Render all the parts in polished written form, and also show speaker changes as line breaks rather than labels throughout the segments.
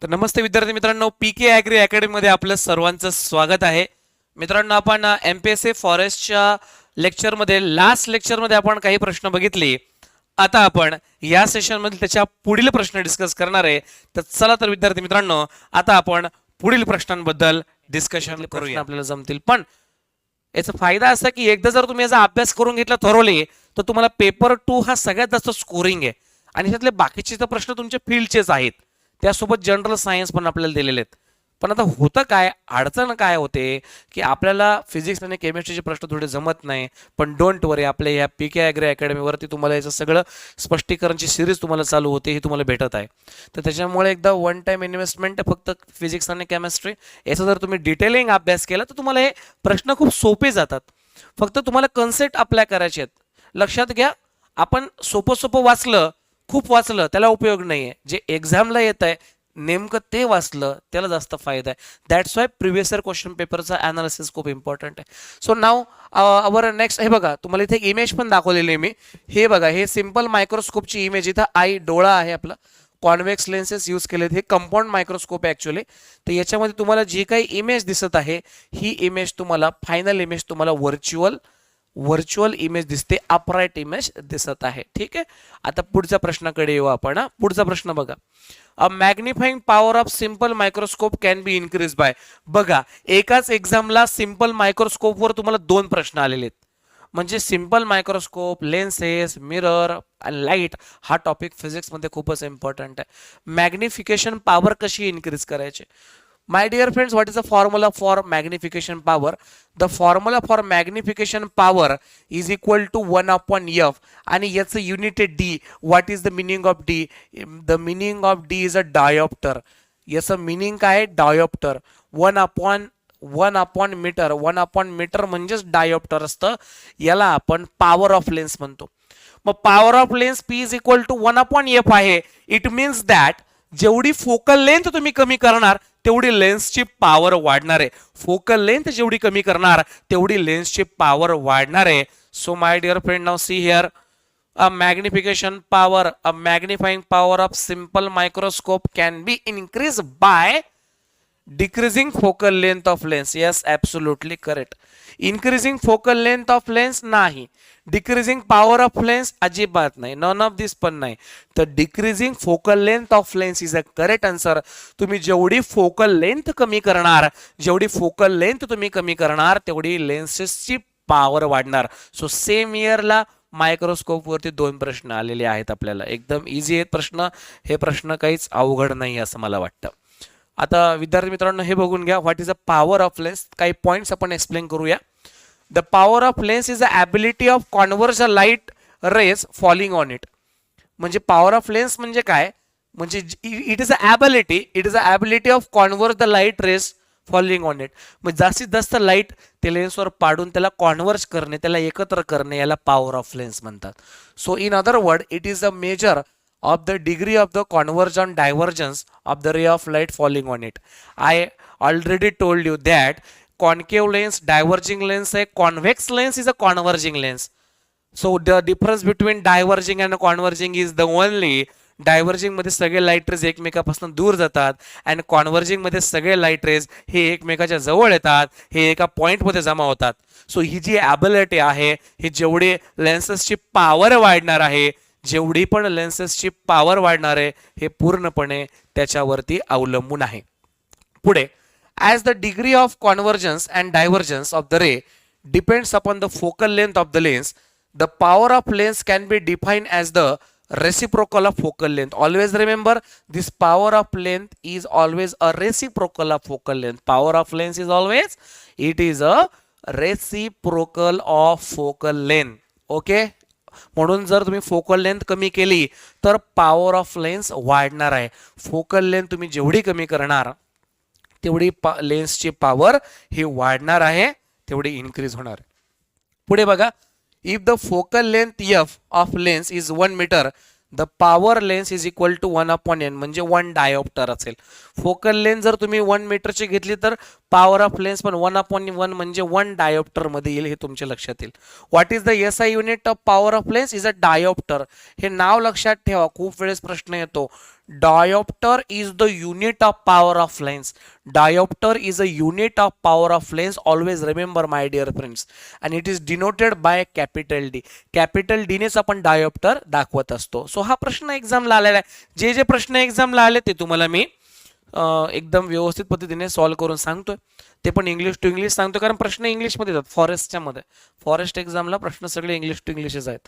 तर नमस्ते विद्यार्थी मित्रांनो, पीके ॲग्री अकॅडमीमध्ये आपलं सर्वांचं स्वागत आहे. मित्रांनो, आपण एमपीएससी फॉरेस्टच्या लेक्चरमध्ये लास्ट लेक्चरमध्ये आपण काही प्रश्न बघितले. आता आपण या सेशनमध्ये त्याच्या पुढील प्रश्न डिस्कस करणार आहे. तर चला तर विद्यार्थी मित्रांनो, आता आपण पुढील प्रश्नांबद्दल डिस्कशन करूया. आपल्याला जमतील, पण याचा फायदा असा की एकदा जर तुम्ही याचा अभ्यास करून घेतला थोरली, तर तुम्हाला पेपर 2 हा सगळ्यात जास्त स्कोरिंग आहे. आणि त्यातले बाकीचे तर प्रश्न तुमच्या फील्डचेच आहेत, त्यासोबत जनरल सायन्स पण आपल्याला दिलेले आहेत. पण आता होतं काय, अडचण काय होते की आपल्याला फिजिक्स आणि केमिस्ट्रीचे प्रश्न थोडे जमत नाही. पण डोंट वरी, आपल्या या पीके ॲग्री अकॅडमीवरती तुम्हाला याचं सगळं स्पष्टीकरणची सिरीज तुम्हाला चालू होते, ही तुम्हाला भेटत आहे. तर त्याच्यामुळे एकदा वन टाइम इन्व्हेस्टमेंट फक्त फिजिक्स आणि केमिस्ट्री याचा जर तुम्ही डिटेलिंग अभ्यास केला तर तुम्हाला हे प्रश्न खूप सोपे जातात. फक्त तुम्हाला कन्सेप्ट अप्लाय करायचे आहेत. लक्षात घ्या, आपण सोपं सोपं वाचलं, खूप वाचलं त्याला उपयोग नाहीये. जे एक्झामला येत आहे नेमकं ते वाचलं त्याला जास्त फायदा आहे. That's why previous year question पेपरचा अनालिसिस खूप इम्पॉर्टंट आहे. सो नाव अवर नेक्स्ट, हे बघा तुम्हाला इथे इमेज पण दाखवलेली आहे मी. हे बघा, हे सिंपल मायक्रोस्कोपची इमेज. इथं आई डोळा आहे आपला, कॉन्व्हेक्स लेन्सेस यूज केलेत. हे कंपाऊंड मायक्रोस्कोप आहे ॲक्च्युअली. तर याच्यामध्ये तुम्हाला जी काही इमेज दिसत आहे ही इमेज तुम्हाला फायनल इमेज तुम्हाला व्हर्च्युअल इमेज दिसते, अपराइट इमेज दिसत आहे. ठीक आहे, आता पुढच्या प्रश्नाकडे येऊ आपण. पुढचा प्रश्न बघा, a magnifying power of simple microscope can be increase by. बघा, एकाच एक्झामला सिंपल मायक्रोस्कोपवर तुम्हाला 2 प्रश्न आलेले आहेत. म्हणजे सिंपल मायक्रोस्कोप, लेन्सेस, मिरर आणि लाईट हा टॉपिक फिजिक्समध्ये खूपच इम्पॉर्टंट आहे. मॅग्निफिकेशन पॉवर कशी इन्क्रीज करायची. My dear friends, what is the formula for magnification power? The formula for magnification power is equal to 1 upon F आणि याचं युनिट आहे D. What is the meaning of D? The meaning of D is a diopter. याचं meaning काय आहे? Diopter. 1 upon metre. 1 upon metre म्हणजेच dioptre असतं. याला आपण पॉवर ऑफ लेन्स म्हणतो. मग power of lens P is equal to 1 upon F आहे. इट मीन्स दॅट जेवढी फोकल लेंथ तुम्ही कमी करणार तेवढी लेन्सची पॉवर वाढणार आहे. फोकल लेंथ जेवढी कमी करणार तेवढी लेन्सची पॉवर वाढणार आहे. So my dear friend, now see here, a magnification power, a magnifying power of simple microscope can be increased by decreasing focal length of lens. Yes, absolutely correct. Increasing focal length of lens नाही, decreasing power of lens अजिबात नाही, none of दिस पण नाही. तर decreasing focal length of lens is a correct answer. तुम्ही जेवढी focal length कमी करणार, तेवढी लेन्सेसची पॉवर वाढणार. सो सेम इयरला मायक्रोस्कोप वरती 2 प्रश्न आलेले आहेत आपल्याला. एकदम इझी आहेत प्रश्न, हे प्रश्न काहीच अवघड नाही असं मला वाटतं. आता विद्यार्थी मित्रांनो, हे बघून घ्या, what is a power of lens. काही पॉइंट्स आपण एक्सप्लेन करूया. The power of lens is the ability of converge the light rays falling on it. म्हणजे पॉवर ऑफ लेन्स म्हणजे काय, म्हणजे it is a ability of converge the light rays falling on it. म्हणजे जास्तीत जास्त light ते लेन्सवर पाडून त्याला कॉन्व्हर्ज करणे, त्याला एकत्र करणे, याला पॉवर ऑफ लेन्स म्हणतात. So in other word, it is a measure of the degree of the convergence divergence of the ray of light falling on it. I already told you that concave lens, diverging lens, a convex lens is a converging lens. So the difference between diverging and converging is the only diverging मध्ये सगळे light rays एकमेकापासून दूर जातात आणि converging मध्ये सगळे light rays हे एकमेकाच्या जवळ येतात, हे एका पॉइंट मध्ये जमा होतात. सो ही जी ॲबिलिटी आहे, ही जेवढी लेन्सेसची पॉवर वाढणार आहे, जेवढी पण लेन्सेसची पॉवर वाढणार आहे, हे पूर्णपणे त्याच्यावरती अवलंबून आहे. पुढे, as the degree of convergence and divergence of the ray depends upon the focal length of the lens, the power of lens can be defined as the reciprocal of focal length. Always remember, this power of length is always a reciprocal of focal length. Power of lens is always, it is a reciprocal of focal length. Okay, म्हणून जर तुम्ही focal length कमी केली तर power of lens वाढणार आहे. Focal length तुम्ही जेवढी कमी करणार तेवढी लेन्सची पॉवर ही वाढणार आहे, तेवढी इन्क्रीज होणार. पुढे बघा, if the focal length F of lens is 1 metre, the power lens is equal to 1 upon N, म्हणजे 1 डायोप्टर असेल. फोकल लेंथ जर तुम्ही 1 मीटरची घेतली तर पॉवर ऑफ लेन्स पण 1 अपॉन 1 म्हणजे 1 डायोप्टर मध्ये येईल, हे तुमच्या लक्षात येईल. What is the SI unit of power of lens is a dioptre. हे नाव लक्षात ठेवा, खूप वेळेस प्रश्न येतो. diopter is the unit of power of lens. Diopter is a unit of power of lens. Always remember my dear friends, and it is denoted by capital D. capital D नेच आपण diopter दाखवत असतो. So हा प्रश्न एक्झामला आलेला आहे. जे जे प्रश्न एक्झामला आले ते तुम्हाला मी एकदम व्यवस्थित पद्धतीने सॉल्व्ह करून सांगतोय. ते पण इंग्लिश टू इंग्लिश सांगतो, कारण प्रश्न इंग्लिशमध्ये येतात फॉरेस्टच्या मध्ये. फॉरेस्ट एक्झामला प्रश्न सगळे इंग्लिश टू इंग्लिशच आहेत.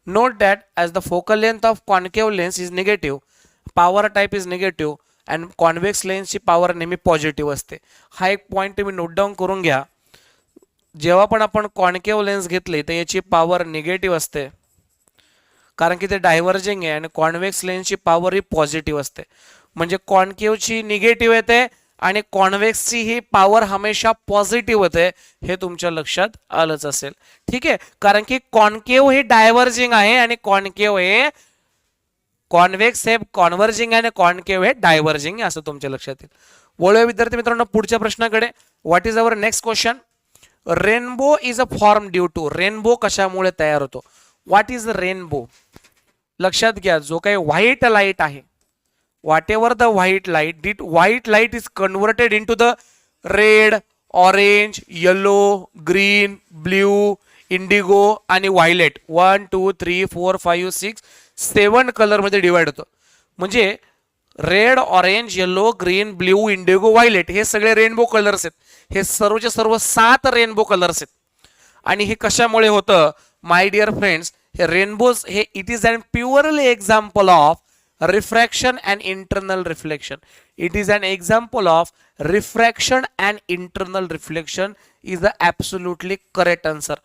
Note that as the focal length of concave lens is negative, power type is negative and convex लेन्सची पॉवर नेहमी पॉझिटिव्ह असते. हा एक पॉईंट तुम्ही नोट डाऊन करून घ्या. जेव्हा पण आपण कॉन्केव्ह लेन्स घेतले तर याची पॉवर निगेटिव्ह असते, कारण की ते डायव्हर्जिंग आहे, आणि कॉन्व्हेक्स लेन्सची पॉवर ही पॉझिटिव्ह असते. म्हणजे कॉन्केव्हची निगेटिव्ह येते आणि कॉन्व्हेक्सची ही पॉवर हमेशा पॉझिटिव्ह होते. हे तुमच्या लक्षात आलंच असेल. ठीक आहे, कारण की कॉन्केव्ह हे डायव्हर्जिंग आहे आणि कॉन्केव्ह हे कॉन्व्हेक्स हे कॉन्व्हर्जिंग आहे आणि कॉन्केव्ह हे डायव्हर्जिंग आहे, असं तुमच्या लक्षात येईल. वळूया विद्यार्थी मित्रांनो पुढच्या प्रश्नाकडे. What is our next question? Rainbow is a form due to. Rainbow कशामुळे तयार होतो? What is rainbow? लक्षात घ्या, जो काही व्हाईट लाईट आहे, whatever the white light is converted into the red, orange, yellow, green, blue, indigo आणि violet. 1 2 3 4 5 6 7 colour मध्ये डिवाइड होतो. म्हणजे red, orange, yellow, green, blue, indigo, violet हे सगळे रेनबो कलर्स आहेत. हे सर्वचे सर्व 7 रेनबो कलर्स आहेत. आणि हे कशामुळे होतं माय डिअर फ्रेंड्स? हे रेनबोज हे it is an purely example of refraction and internal reflection. It is an example of refraction and internal reflection is the absolutely correct answer.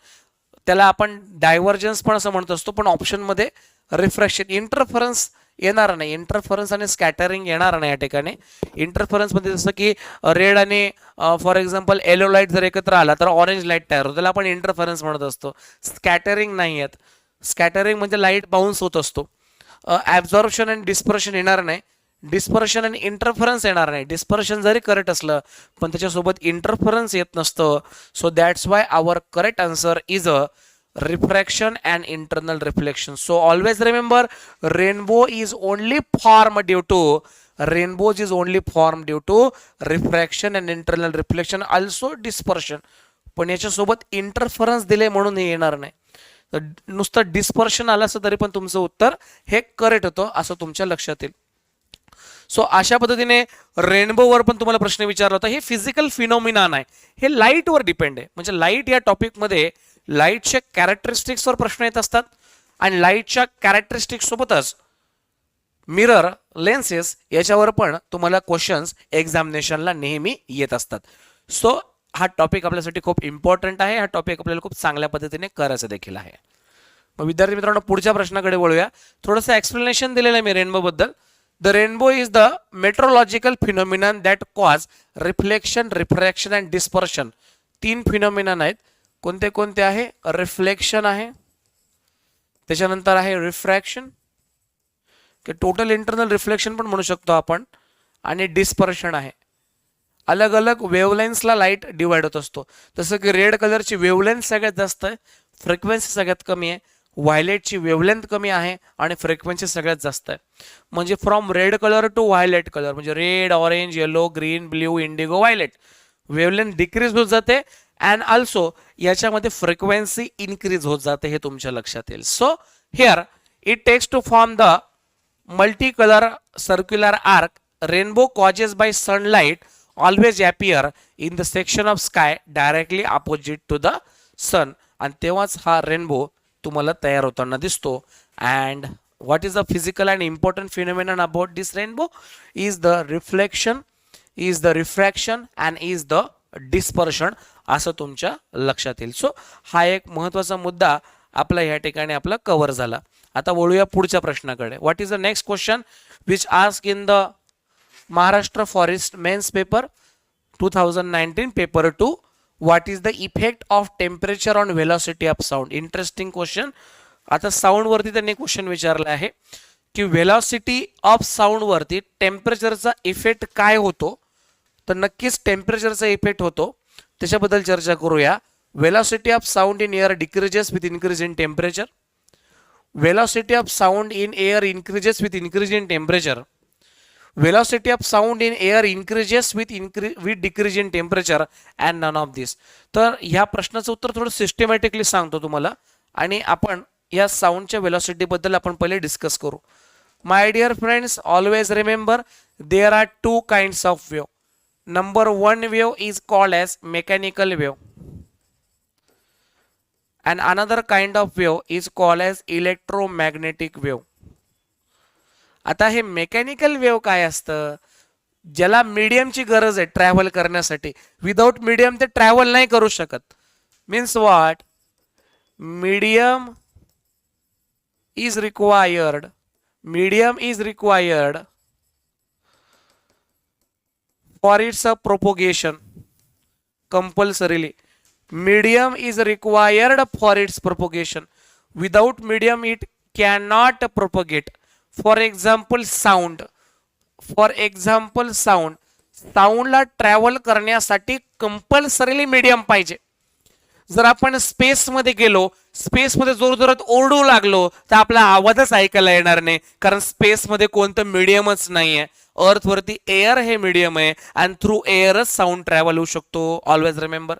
त्याला आपण डायव्हर्जन्स पण असं म्हणत असतो, पण ऑप्शन मध्ये रिफ्रॅक्शन, इंटरफरन्स येणार नाही. इंटरफरन्स आणि स्कॅटरिंग येणार नाही या ठिकाणी. इंटरफरन्स मध्ये जसं की रेड आणि फॉर एक्झाम्पल येलो लाईट जर एकत्र आला तर ऑरेंज लाईट तयार होतो, त्याला आपण इंटरफरन्स म्हणत असतो. स्कॅटरिंग नाही आहेत. स्कॅटरिंग म्हणजे लाईट बाउन्स होत असतो. ॲब्झॉर्प्शन आणि डिस्पर्शन येणार नाही. डिस्पर्शन आणि इंटरफरन्स येणार नाही. डिस्पर्शन जरी करेक्ट असलं पण त्याच्यासोबत इंटरफरन्स येत नसतं. So that's why our correct answer is a refraction and internal reflection. So always remember, rainbow is only form due to rainbows is only form due to refraction and internal reflection, also dispersion. पण याच्यासोबत interference दिले म्हणून हे येणार नाही. नुसतं dispersion आलं असं तरी पण तुमचं उत्तर हे करेक्ट होतं, असं तुमच्या लक्षात येईल. सो अशा पद्धतीने रेनबोवर पण तुम्हाला प्रश्न विचारला होता. हे फिजिकल फिनॉमिना आहे, हे लाईटवर डिपेंड आहे. म्हणजे लाईट या टॉपिकमध्ये लाईटच्या कॅरेक्टरिस्टिक्सवर प्रश्न येत असतात आणि लाईटच्या कॅरेक्टरिस्टिक्स सोबतच मिरर, लेन्सेस याच्यावर पण तुम्हाला क्वेश्चन्स एक्झामिनेशनला नेहमी येत असतात. सो हा टॉपिक आपल्यासाठी खूप इम्पॉर्टंट आहे. हा टॉपिक आपल्याला खूप चांगल्या पद्धतीने करायचं देखील आहे. मग विद्यार्थी मित्रांनो पुढच्या प्रश्नाकडे वळूया. थोडंसं एक्सप्लेनेशन दिलेलं आहे मी रेनबो बद्दल. The rainbow is the metrological phenomenon that cause reflection, refraction and dispersion. 3 phenomenon आहेत. कोणते कोणते आहे? रिफ्लेक्शन आहे, त्याच्यानंतर आहे रिफ्रॅक्शन, टोटल इंटरनल रिफ्लेक्शन पण म्हणू शकतो आपण, आणि डिस्पर्शन आहे. अलग अलग वेवलेन्सला लाईट डिवाइड होत असतो. जसं की रेड कलरची वेवलेंथ सगळ्यात जास्त आहे, फ्रिक्वेन्सी सगळ्यात कमी आहे. व्हायलेटची वेवलेंथ कमी आहे आणि फ्रिक्वेन्सी सगळ्यात जास्त आहे. म्हणजे from red colour to violet colour, म्हणजे red, orange, yellow, green, blue, indigo, violet, wavelength decrease होत जाते अँड ऑल्सो याच्यामध्ये फ्रिक्वेन्सी इन्क्रीज होत जाते, हे तुमच्या लक्षात येईल. So here it takes to form the multi colour circular arc. Rainbow causes by sunlight always appear in the section of sky directly opposite to the sun. आणि तेव्हाच हा रेनबो तुम्हाला तयार होताना दिसतो. And what is the physical and important phenomenon about this rainbow is the reflection, is the refraction and is the dispersion, असं तुमच्या लक्षात येईल. सो हा एक महत्त्वाचा मुद्दा आपला या ठिकाणी आपला कव्हर झाला. आता वळूया पुढच्या प्रश्नाकडे. What is the next question which ask in the Maharashtra Forest Mains Paper 2019 Paper 2. What is the effect of temperature on velocity of sound? Interesting question. आता साऊंड वरती त्यांनी क्वेश्चन विचारला आहे की व्हेलॉसिटी ऑफ साऊंड वरती टेम्परेचरचा effect काय होतो. तर नक्कीच टेम्परेचरचा इफेक्ट होतो, त्याच्याबद्दल चर्चा करूया. Velocity of sound in air decreases with increase in temperature. Velocity of sound in air increases with increase in temperature. velocity of sound in air increases with decrease in temperature and none of this. तर ह्या प्रश्नाचं उत्तर थोडं systematically सांगतो तुम्हाला आणि आपण या साऊंडच्या वेलॉसिटी बद्दल आपण पहिले डिस्कस करू. My dear friends, always remember there are two kinds of wave. Number one wave is called as mechanical wave and another kind of wave is called as electromagnetic wave. आता हे mechanical wave काय असतं, ज्याला मीडियमची गरज आहे travel करण्यासाठी. Without medium ते travel नाही करू शकत. Means what, medium is required for its propagation compulsorily. Medium is required for its propagation. Without medium it cannot propagate. For example sound. साऊंडला ट्रॅव्हल करण्यासाठी कंपल्सरीली मीडियम पाहिजे. जर आपण स्पेसमध्ये गेलो, स्पेसमध्ये जोरजोरात ओरडू लागलो तर आपला आवाजच ऐकायला येणार नाही, कारण स्पेसमध्ये कोणतं मीडियमच नाहीये. अर्थवरती एअर हे मीडियम आहे आणि थ्रू एअरच साऊंड ट्रॅव्हल होऊ शकतो. Always remember.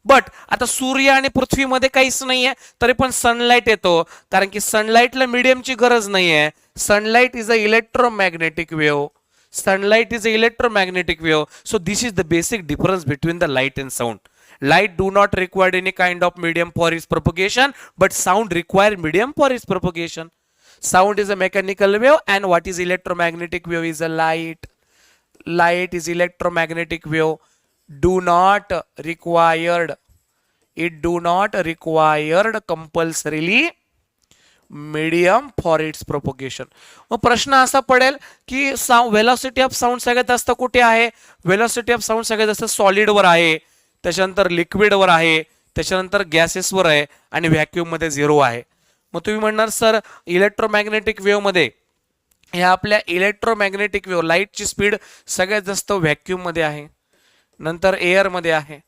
बट आता सूर्य आणि पृथ्वीमध्ये काहीच नाहीये, तरी पण सनलाइट येतो, कारण की सनलाइटला मीडियमची गरज नाहीये. Sunlight is a electromagnetic wave. So this is the basic difference between the light and sound. Light do not require any kind of medium for its propagation, but sound require medium for its propagation. Sound is a mechanical wave, and what is electromagnetic wave is a light. Light is electromagnetic wave. Do not required compulsorily medium for its propagation. मग प्रश्न असा पडेल की velocity of sound सगळ्यात जास्त कुठे आहे? Velocity of sound सगळ्यात जास्त सॉलिडवर आहे, त्याच्यानंतर लिक्विडवर आहे, त्याच्यानंतर गॅसेसवर आहे आणि व्हॅक्यूम मध्ये 0 आहे. मग तुम्ही म्हणणार सर इलेक्ट्रोमॅग्नेटिक वेव्ह मध्ये, ह्या आपल्या इलेक्ट्रोमॅग्नेटिक वेव्ह लाईटची स्पीड सगळ्यात जास्त व्हॅक्यूम मध्ये आहे, नंतर एअर मध्ये आहे,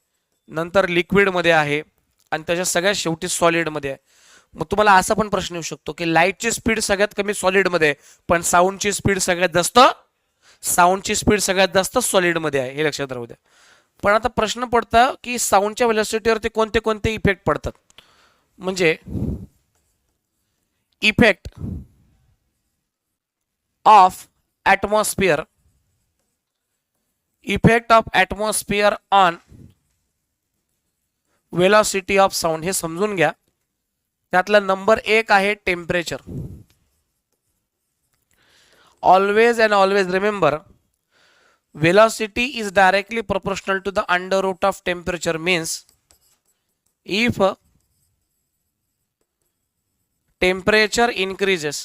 नंतर लिक्विड मध्ये आहे आणि त्याच्या सगळ्यात शेवटी सॉलिड मध्ये आहे. मग तुम्हाला असा पण प्रश्न येऊ शकतो की लाईटची स्पीड सगळ्यात कमी सॉलिड मध्ये, पण साऊंडची स्पीड सगळ्यात जास्त सॉलिड मध्ये आहे. हे लक्षात राहू द्या. पण आता प्रश्न पडता की साऊंडच्या वेलोसिटीवरती कोणते कोणते इफेक्ट पडतात. म्हणजे effect of atmosphere on velocity of sound, हे समजून घ्या. त्यातला नंबर 1 आहे temperature. Always remember, velocity is directly proportional to the under root of temperature. Means if temperature increases,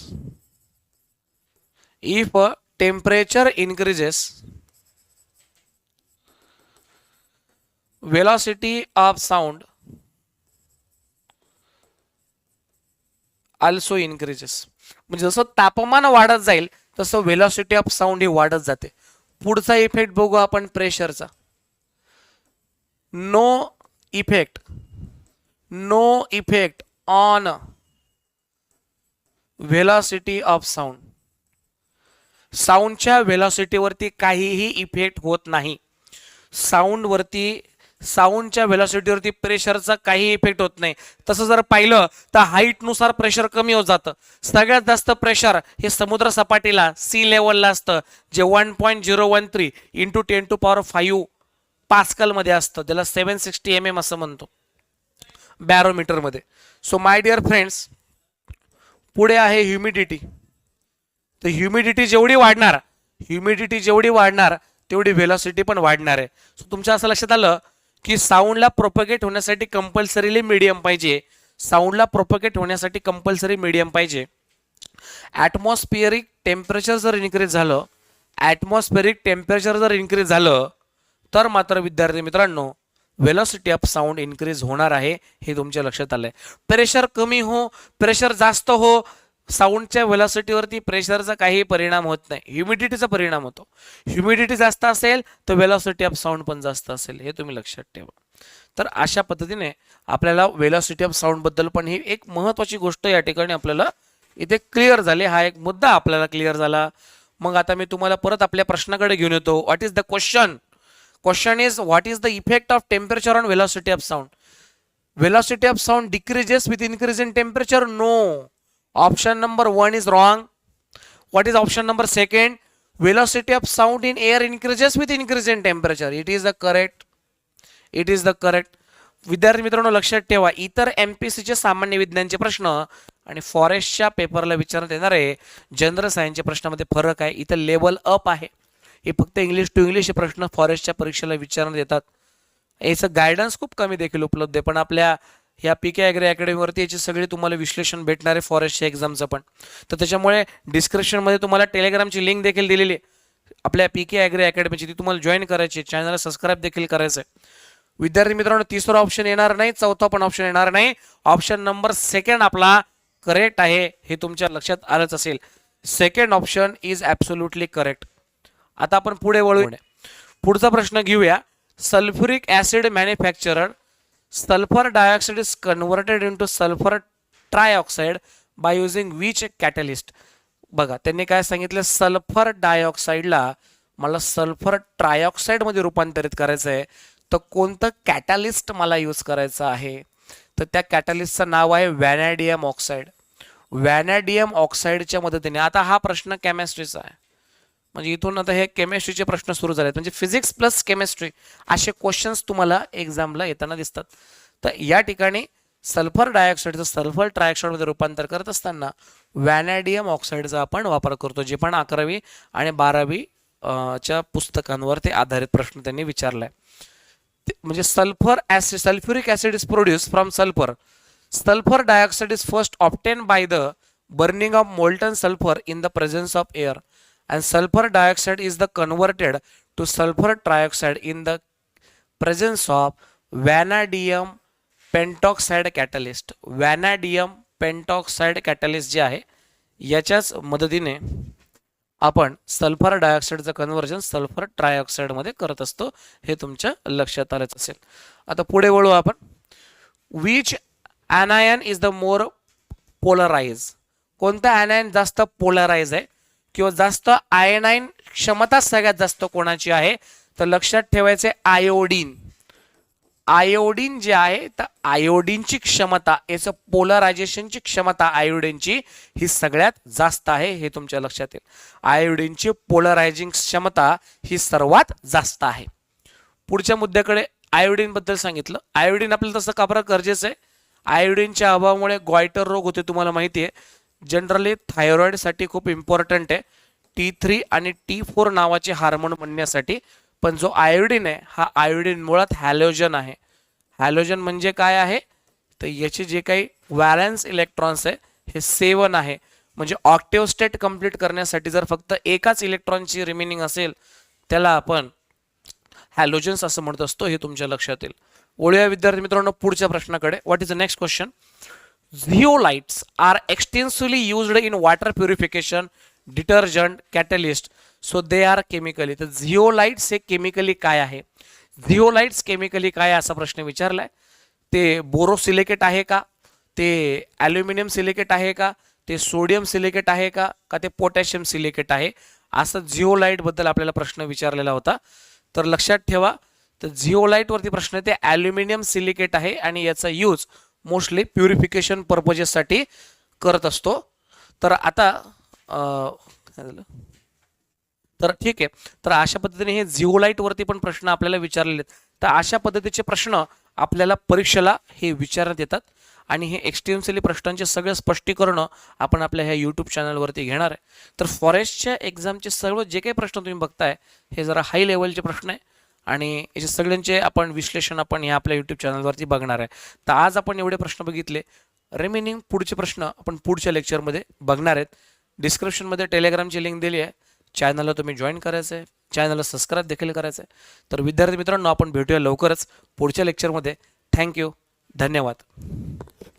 velocity of sound also increases. म्हणजे जसं तापमान वाढत जाईल तसं वेलॉसिटी ऑफ साऊंड ही वाढत जाते. पुढचा इफेक्ट बघू आपण प्रेशरचा. No effect on velocity of sound. साऊंडच्या व्हेलॉसिटीवरती काहीही इफेक्ट होत नाही. साऊंडच्या व्हेलॉसिटीवरती प्रेशरचा काही इफेक्ट होत नाही. तसं जर पाहिलं तर हाईट नुसार प्रेशर कमी होत जातं. सगळ्यात जास्त प्रेशर हे समुद्र सपाटीला सी लेवलला असतं, जे 1.013 इंटू 10⁵ पास्कल मध्ये असतं. त्याला 760 mm असं म्हणतो बॅरोमीटर मध्ये. सो माय डिअर फ्रेंड्स, पुढे आहे ह्युमिडिटी. तर ह्युमिडिटी जेवढी वाढणार तेवढी व्हेलॉसिटी पण वाढणार आहे. सो तुमच्या असं लक्षात आलं की साऊंडला प्रोपगेट होण्यासाठी कंपल्सरीली मीडियम पाहिजे. ॲटमॉस्फिअरिक टेम्परेचर जर इन्क्रीज झालं तर मात्र विद्यार्थी मित्रांनो व्हेलॉसिटी ऑफ साऊंड इन्क्रीज होणार आहे. हे तुमच्या लक्षात आलंय. प्रेशर कमी हो, प्रेशर जास्त हो, साऊंडच्या व्हेलॉसिटीवरती प्रेशरचा काही परिणाम होत नाही, ह्युमिडिटीचा परिणाम होतो. ह्युमिडिटी जास्त असेल तर व्हेलॉसिटी ऑफ साऊंड पण जास्त असेल, हे तुम्ही लक्षात ठेवा. तर अशा पद्धतीने आपल्याला व्हेलॉसिटी ऑफ साऊंड बद्दल पण ही एक महत्वाची गोष्ट या ठिकाणी आपल्याला इथे क्लिअर झाली. हा एक मुद्दा आपल्याला क्लिअर झाला. मग आता मी तुम्हाला परत आपल्या प्रश्नाकडे घेऊन येतो. What is the question? Question is what is the effect of temperature on velocity of sound? Velocity of sound decreases with increase in temperature? No. Option number 1 is wrong. What is option number 2? Velocity of sound in air increases with increase in temperature. It is the correct. It is the correct. विद्यार्थी मित्रांनो लक्षात ठेवा, इतर एमपीसीचे सामान्य विज्ञानचे प्रश्न आणि फॉरेस्टच्या पेपरला विचारण्यात येणारे जनरल सायन्सच्या प्रश्नामध्ये फरक आहे. इथं लेवल अप आहे. हे फक्त इंग्लिश टू इंग्लिश हे प्रश्न फॉरेस्टच्या परीक्षेला विचारण्यात येतात. याचं गायडन्स खूप कमी देखील उपलब्ध आहे, पण आपल्या ह्या पीके ॲग्री अकॅडमीवरती याची सगळी तुम्हाला विश्लेषण भेटणार आहे फॉरेस्टच्या एक्झामचं पण. तर त्याच्यामुळे डिस्क्रिप्शनमध्ये तुम्हाला टेलिग्रामची लिंक देखील दिलेली आहे आपल्या पीके ॲग्री अकॅडमीची, ती तुम्हाला जॉईन करायची आहे. चॅनलला सबस्क्राईब देखील करायचं आहे. विद्यार्थी मित्रांनो तिसरा ऑप्शन येणार नाही, चौथा पण ऑप्शन येणार नाही. ऑप्शन नंबर 2 आपला करेक्ट आहे, हे तुमच्या लक्षात आलंच असेल. Second option is absolutely correct. आता आपण पुढे वळू. पुढचा प्रश्न घेऊया. Sulphuric acid manufacturer sulphur dioxide is converted into sulphur trioxide by using which catalyst? बघा त्यांनी काय सांगितलं, सल्फर डायऑक्साइडला मला सल्फर ट्रायऑक्साइड मध्ये रूपांतरित करायचं आहे, तर कोणतं कॅटलिस्ट मला यूज करायचं आहे? तर त्या कॅटलिस्टचं नाव आहे व्हॅनॅडियम ऑक्साइड. व्हॅनॅडियम ऑक्साइडच्या मदतीने, आता हा प्रश्न केमिस्ट्रीचा आहे, म्हणजे इथून आता हे केमिस्ट्रीचे प्रश्न सुरू झाले, म्हणजे फिजिक्स प्लस केमिस्ट्री असे क्वेश्चन्स तुम्हाला एक्झामला येताना दिसतात. तर या ठिकाणी सल्फर डायऑक्साईडचं सल्फर ट्रायऑक्साईडमध्ये रूपांतर करत असताना व्हॅनॅडियम ऑक्साईडचा आपण वापर करतो, जे पण 11वी आणि 12वी च्या पुस्तकांवर ते आधारित प्रश्न त्यांनी विचारलाय. म्हणजे sulphuric acid is produce from sulphur. Sulphur dioxide is first obtain by the burning of molten sulphur in the presence of air, and sulfur dioxide is the converted to sulfur trioxide in the presence of vanadium pentoxide catalyst. vanadium pentoxide catalyst जे आहे याच्याच मदतीने आपण sulphur डायऑक्साइडचं conversion sulphur ट्रायऑक्साइड मध्ये करत असतो, हे तुमच्या लक्षात आलंच असेल. आता पुढे वळू आपण. Which anion is the more polarise? कोणता anion जास्त पोलराइज आहे किंवा जास्त आयनाइन क्षमता सगळ्यात जास्त कोणाची आहे? तर लक्षात ठेवायचे आयोडीन. आयोडीन जे आहे तर आयोडीनची क्षमता, याचं पोलरायझेशनची क्षमता आयोडीनची ही सगळ्यात जास्त आहे, हे तुमच्या लक्षात येईल. आयोडीनची पोलरायझिंग क्षमता ही सर्वात जास्त आहे. पुढच्या मुद्द्याकडे आयोडीन बद्दल सांगितलं. आयोडीन आपल्याला तसं का बरं गरजेचं आहे? आयोडीनच्या अभावामुळे गॉयटर रोग होते, तुम्हाला माहिती आहे. जनरली थायरॉइड साठी खूप इम्पॉर्टंट आहे T3 आणि T4 नावाचे हार्मोन बनण्यासाठी. पण जो आयोडीन आहे हा आयोडीन मुळात हॅलोजन आहे. हॅलोजन म्हणजे काय आहे? तर याचे जे काही व्हॅलेन्स इलेक्ट्रॉन्स आहे हे 7 आहे. म्हणजे ऑक्टेव्ह स्टेट कंप्लीट करण्यासाठी जर फक्त एकाच इलेक्ट्रॉनची रिमेनिंग असेल त्याला आपण हॅलोजन्स असं म्हणत असतो, हे तुमच्या लक्षात येईल. वळूया विद्यार्थी मित्रांनो पुढच्या प्रश्नाकडे. What is the next question? Zeolites are extensively used in water purification, detergent, catalyst. So they are chemically. तर zeolites हे केमिकली काय आहे? zeolites केमिकली काय आहे असा प्रश्न विचारलाय. ते बोरोसिलिकेट आहे का? ते ॲल्युमिनियम सिलिकेट आहे का? ते सोडियम सिलिकेट आहे का? का ते पोटॅशियम सिलिकेट आहे? असं जिओलाइट बद्दल आपल्याला प्रश्न विचारलेला होता. तर लक्षात ठेवा, तर जिओलाइट वरती प्रश्न ते ॲल्युमिनियम सिलिकेट आहे आणि याचा यूज मोस्टली प्युरिफिकेशन पर्पजेससाठी करत असतो. तर आता तर ठीक आहे, तर अशा पद्धतीने हे जिओलाइट वरती पण प्रश्न आपल्याला विचारलेले आहेत. तर अशा पद्धतीचे प्रश्न आपल्याला परीक्षेला हे विचारण्यात येतात आणि हे एक्सटेन्सिव्हली प्रश्नांचे सगळे स्पष्टीकरण आपण आपल्या ह्या यूट्यूब चॅनलवरती घेणार आहे. तर फॉरेस्टच्या एक्झामचे सर्व जे काही प्रश्न तुम्ही बघताय हे जरा हाय लेवलचे प्रश्न आहे आणि याचे सगळ्यांचे आपण विश्लेषण आपण ह्या आपल्या यूट्यूब चॅनलवरती बघणार आहे. तर आज आपण एवढे प्रश्न बघितले. रिमेनिंग पुढचे प्रश्न आपण पुढच्या लेक्चरमध्ये बघणार आहेत. डिस्क्रिप्शनमध्ये टेलिग्रामची लिंक दिली आहे, चॅनलला तुम्ही जॉईन करायचं आहे, चॅनलला सबस्क्राईब देखील करायचं आहे. तर विद्यार्थी मित्रांनो आपण भेटूया लवकरच पुढच्या लेक्चरमध्ये. थँक्यू, धन्यवाद.